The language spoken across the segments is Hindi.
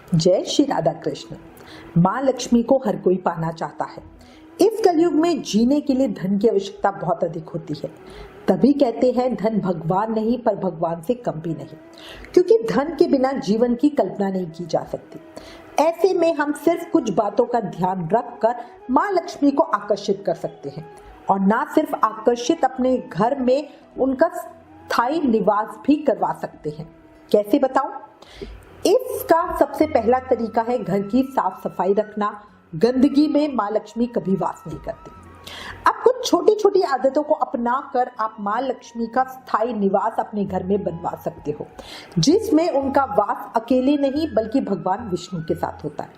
जय श्री राधा कृष्ण। माँ लक्ष्मी को हर कोई पाना चाहता है। इस कलयुग में जीने के लिए धन की आवश्यकता बहुत अधिक होती है। तभी कहते हैं धन भगवान नहीं पर भगवान से कम भी नहीं, क्योंकि धन के बिना जीवन की कल्पना नहीं की जा सकती। ऐसे में हम सिर्फ कुछ बातों का ध्यान रखकर माँ लक्ष्मी को आकर्षित कर सकते हैं, और ना सिर्फ आकर्षित, अपने घर में उनका स्थायी निवास भी करवा सकते हैं। कैसे बताऊं? इसका सबसे पहला तरीका है घर की साफ सफाई रखना। गंदगी में माँ लक्ष्मी कभी वास नहीं करती। अब कुछ छोटी छोटी आदतों को अपना कर आप माँ लक्ष्मी का स्थायी निवास अपने घर में बनवा सकते हो, जिसमें उनका वास अकेले नहीं बल्कि भगवान विष्णु के साथ होता है।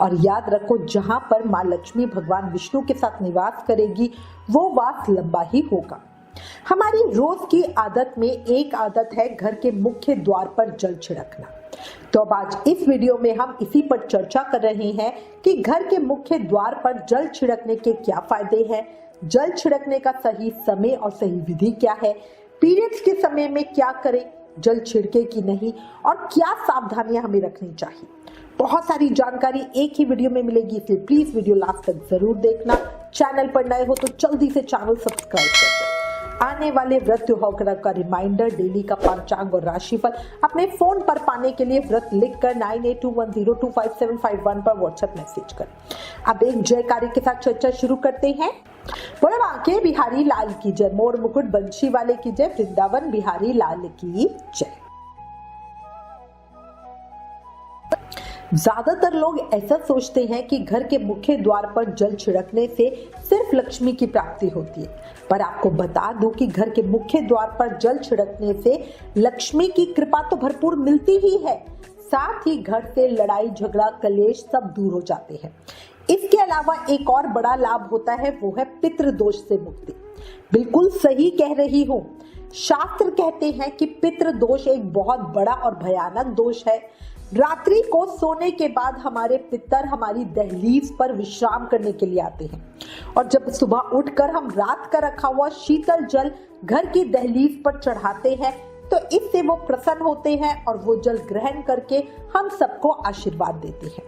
और याद रखो, जहां पर माँ लक्ष्मी भगवान विष्णु के साथ निवास करेगी वो वास लंबा ही होगा। हमारी रोज की आदत में एक आदत है घर के मुख्य द्वार पर जल छिड़कना। तो अब आज इस वीडियो में हम इसी पर चर्चा कर रहे हैं कि घर के मुख्य द्वार पर जल छिड़कने के क्या फायदे हैं, जल छिड़कने का सही समय और सही विधि क्या है, पीरियड्स के समय में क्या करें, जल छिड़के कि नहीं, और क्या सावधानियां हमें रखनी चाहिए। बहुत सारी जानकारी एक ही वीडियो में मिलेगी, इसलिए प्लीज वीडियो लास्ट तक जरूर देखना। चैनल पर नए हो तो जल्दी से चैनल सब्सक्राइब कर दो। आने वाले व्रत त्योहार का रिमाइंडर, डेली का पंचांग और राशिफल अपने फोन पर पाने के लिए व्रत लिखकर 9821025751 पर व्हाट्सएप मैसेज करें। अब एक जयकारी के साथ चर्चा शुरू करते हैं। बोलो बांके बिहारी लाल की जय, मोर मुकुट बंशी वाले की जय, वृंदावन बिहारी लाल की जय। ज्यादातर लोग ऐसा सोचते हैं कि घर के मुख्य द्वार पर जल छिड़कने से सिर्फ लक्ष्मी की प्राप्ति होती है, पर आपको बता दूं कि घर के मुख्य द्वार पर जल छिड़कने से लक्ष्मी की कृपा तो भरपूर मिलती ही है, साथ ही घर से लड़ाई झगड़ा कलेश सब दूर हो जाते हैं। इसके अलावा एक और बड़ा लाभ होता है, वो है पितृ दोष से मुक्ति। बिल्कुल सही कह रही हूँ। शास्त्र कहते हैं कि पितृ दोष एक बहुत बड़ा और भयानक दोष है। रात्रि को सोने के बाद हमारे पितर हमारी दहलीज पर विश्राम करने के लिए आते हैं, और जब सुबह उठकर हम रात का रखा हुआ शीतल जल घर की दहलीज पर चढ़ाते हैं तो इससे वो प्रसन्न होते हैं और वो जल ग्रहण करके हम सबको आशीर्वाद देते हैं।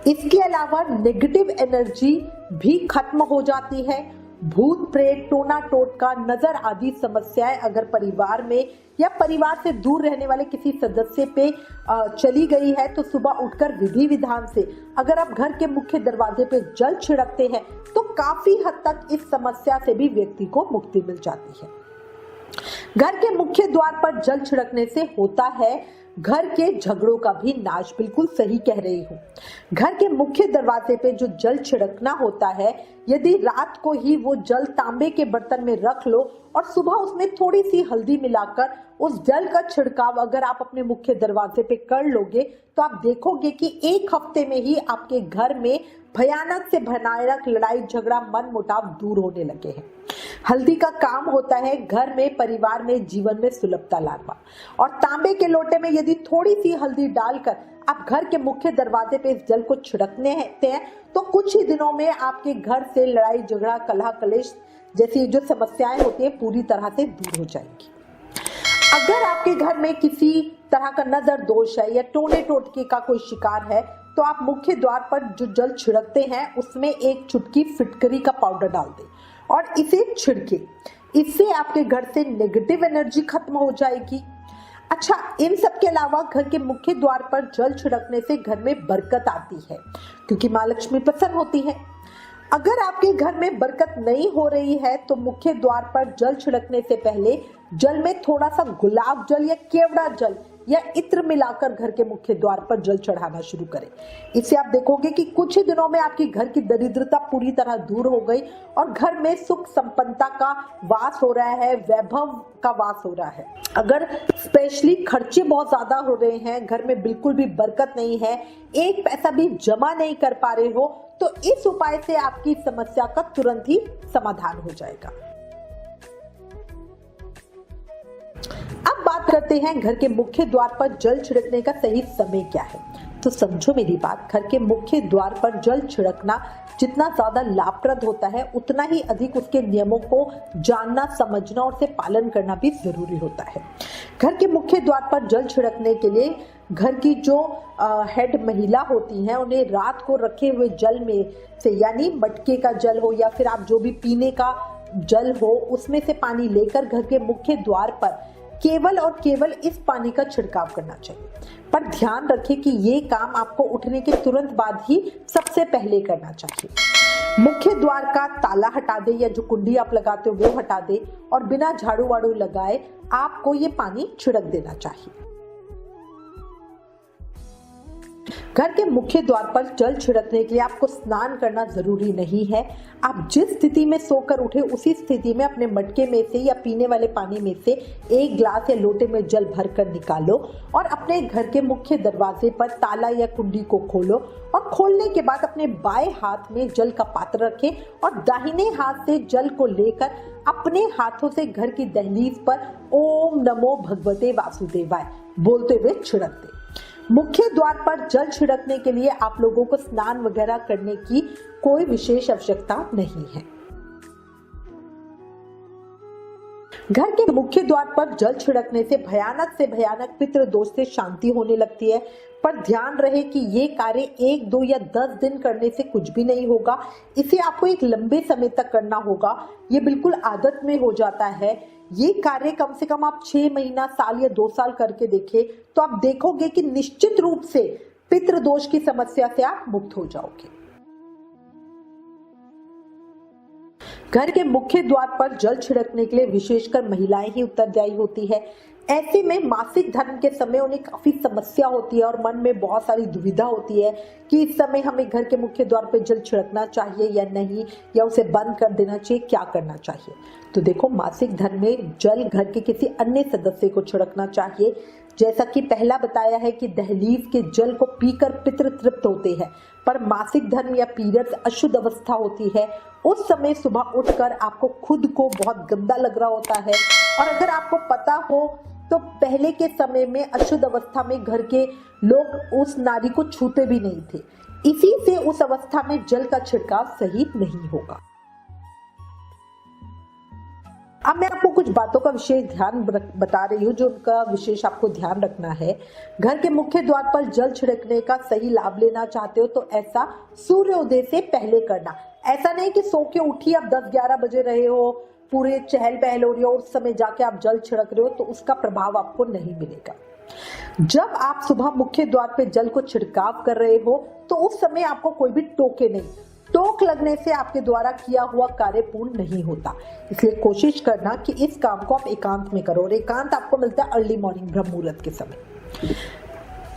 इसके अलावा नेगेटिव एनर्जी भी खत्म हो जाती है। भूत प्रेत, टोना टोटका, नजर आदि समस्याएं अगर परिवार में या परिवार से दूर रहने वाले किसी सदस्य पे चली गई है तो सुबह उठकर विधि विधान से अगर आप घर के मुख्य दरवाजे पे जल छिड़कते हैं तो काफी हद तक इस समस्या से भी व्यक्ति को मुक्ति मिल जाती है। घर के मुख्य द्वार पर जल छिड़कने से होता है घर के झगड़ों का भी नाश। बिल्कुल सही कह रही हूँ। घर के मुख्य दरवाजे पे जो जल छिड़कना होता है, यदि रात को ही वो जल तांबे के बर्तन में रख लो और सुबह उसमें थोड़ी सी हल्दी मिलाकर उस जल का छिड़काव अगर आप अपने मुख्य दरवाजे पे कर लोगे तो आप देखोगे कि एक हफ्ते में ही आपके घर में भयानक से भयानक लड़ाई झगड़ा मन मुटाव दूर होने लगे हैं। हल्दी का काम होता है घर में, परिवार में, जीवन में सुलभता लाना, और तांबे के लोटे में यदि थोड़ी सी हल्दी डालकर आप घर के मुख्य दरवाजे पे इस जल को छिड़कने हैं तो कुछ ही दिनों में आपके घर से लड़ाई झगड़ा कलह कलेश जैसी जो समस्याएं होती है पूरी तरह से दूर हो जाएंगी। अगर आपके घर में किसी तरह का नजर दोष है या टोने टोटके का कोई शिकार है तो आप मुख्य द्वार पर जो जल छिड़कते हैं उसमें एक चुटकी फिटकरी का पाउडर डाल दें और इसे छिड़के। इससे आपके घर से नेगेटिव एनर्जी खत्म हो जाएगी। अच्छा, इन सब के अलावा घर के मुख्य द्वार पर जल छिड़कने से घर में बरकत आती है, क्योंकि माँ लक्ष्मी प्रसन्न होती है। अगर आपके घर में बरकत नहीं हो रही है तो मुख्य द्वार पर जल छिड़कने से पहले जल में थोड़ा सा गुलाब जल या केवड़ा जल या इत्र मिलाकर घर के मुख्य द्वार पर जल चढ़ाना शुरू करें। इससे आप देखोगे कि कुछ ही दिनों में आपकी घर की दरिद्रता पूरी तरह दूर हो गई और घर में सुख संपन्नता का वास हो रहा है, वैभव का वास हो रहा है। अगर स्पेशली खर्चे बहुत ज्यादा हो रहे हैं, घर में बिल्कुल भी बरकत नहीं है, एक पैसा भी जमा नहीं कर पा रहे हो, तो इस उपाय से आपकी समस्या का तुरंत ही समाधान हो जाएगा। अब बात करते हैं घर के मुख्य द्वार पर जल छिड़कने का सही समय क्या है। तो समझो मेरी बात, घर के मुख्य द्वार पर जल छिड़कना जितना ज्यादा लाभप्रद होता है उतना ही अधिक उसके नियमों को जानना, समझना और उसे पालन करना भी जरूरी होता है। घर के मुख्य द्वार पर जल छिड़कने के लिए घर की जो हेड महिला होती हैं उन्हें रात को रखे हुए जल में से, यानी मटके का जल हो या फिर आप जो भी पीने का जल हो उसमें से पानी लेकर घर के मुख्य द्वार पर केवल और केवल इस पानी का छिड़काव करना चाहिए। पर ध्यान रखें कि ये काम आपको उठने के तुरंत बाद ही सबसे पहले करना चाहिए। मुख्य द्वार का ताला हटा दे या जो कुंडी आप लगाते हो वो हटा दे और बिना झाड़ू वाड़ू लगाए आपको ये पानी छिड़क देना चाहिए। घर के मुख्य द्वार पर जल छिड़कने के लिए आपको स्नान करना जरूरी नहीं है। आप जिस स्थिति में सोकर उठे उसी स्थिति में अपने मटके में से या पीने वाले पानी में से एक ग्लास या लोटे में जल भरकर निकालो और अपने घर के मुख्य दरवाजे पर ताला या कुंडी को खोलो और खोलने के बाद अपने बाएं हाथ में जल का पात्र रखें और दाहिने हाथ से जल को लेकर अपने हाथों से घर की दहलीज पर ओम नमो भगवते वासुदेवाय बोलते हुए छिड़क दें। मुख्य द्वार पर जल छिड़कने के लिए आप लोगों को स्नान वगैरह करने की कोई विशेष आवश्यकता नहीं है। घर के मुख्य द्वार पर जल छिड़कने से भयानक पितृ दोष से शांति होने लगती है। पर ध्यान रहे कि ये कार्य 1, 2 या 10 दिन करने से कुछ भी नहीं होगा। इसे आपको एक लंबे समय तक करना होगा। ये बिल्कुल आदत में हो जाता है। ये कार्य कम से कम आप 6 महीना, साल या 2 साल करके देखें तो आप देखोगे कि निश्चित रूप से पितृ दोष की समस्या से आप मुक्त हो जाओगे। घर के मुख्य द्वार पर जल छिड़कने के लिए विशेषकर महिलाएं ही उत्तरदायी होती है। ऐसे में मासिक धर्म के समय उन्हें काफी समस्या होती है और मन में बहुत सारी दुविधा होती है कि इस समय हमें घर के मुख्य द्वार पर जल छिड़कना चाहिए या नहीं, या उसे बंद कर देना चाहिए, क्या करना चाहिए। तो देखो, मासिक धर्म में जल घर के किसी अन्य सदस्य को छिड़कना चाहिए। जैसा कि पहला बताया है कि दहलीज के जल को पीकर पितृ तृप्त होते हैं, पर मासिक धर्म या पीरियड्स अशुद्ध अवस्था होती है। उस समय सुबह उठकर आपको खुद को बहुत गंदा लग रहा होता है और अगर आपको पता हो तो पहले के समय में अशुद्ध अवस्था में घर के लोग उस नारी को छूते भी नहीं थे। इसी से उस अवस्था में जल का छिड़काव सही नहीं होगा। अब मैं आपको कुछ बातों का विशेष ध्यान बता रही हूँ जो उनका विशेष आपको ध्यान रखना है। घर के मुख्य द्वार पर जल छिड़कने का सही लाभ लेना चाहते हो तो ऐसा सूर्योदय से पहले करना। ऐसा नहीं कि सो के उठी आप 10-11 बजे रहे हो, पूरे चहल पहल हो रही हो, उस समय जाके आप जल छिड़क रहे हो तो उसका प्रभाव आपको नहीं मिलेगा। जब आप सुबह मुख्य द्वार पे जल को छिड़काव कर रहे हो तो उस समय आपको कोई भी टोके नहीं। टोक लगने से आपके द्वारा किया हुआ कार्य पूर्ण नहीं होता। इसलिए कोशिश करना कि इस काम को आप एकांत में करो और एकांत आपको मिलता है अर्ली मॉर्निंग ब्रह्म मुहूर्त के समय।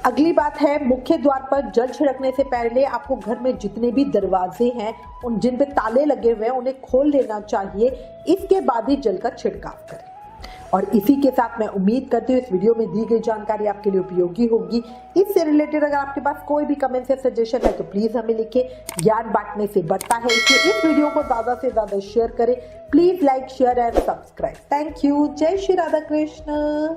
अगली बात है, मुख्य द्वार पर जल छिड़कने से पहले आपको घर में जितने भी दरवाजे हैं उन जिन पे ताले लगे हुए हैं उन्हें खोल लेना चाहिए। इसके बाद ही जल का छिड़काव करें। और इसी के साथ मैं उम्मीद करती हूँ इस वीडियो में दी गई जानकारी आपके लिए उपयोगी होगी। इससे रिलेटेड अगर आपके पास कोई भी कमेंट या सजेशन है तो प्लीज हमें लिखें। ज्ञान बांटने से बढ़ता है, इसलिए इस वीडियो को ज्यादा से ज्यादा शेयर करें। Please like, share and subscribe. Thank you. जय श्री राधा कृष्ण।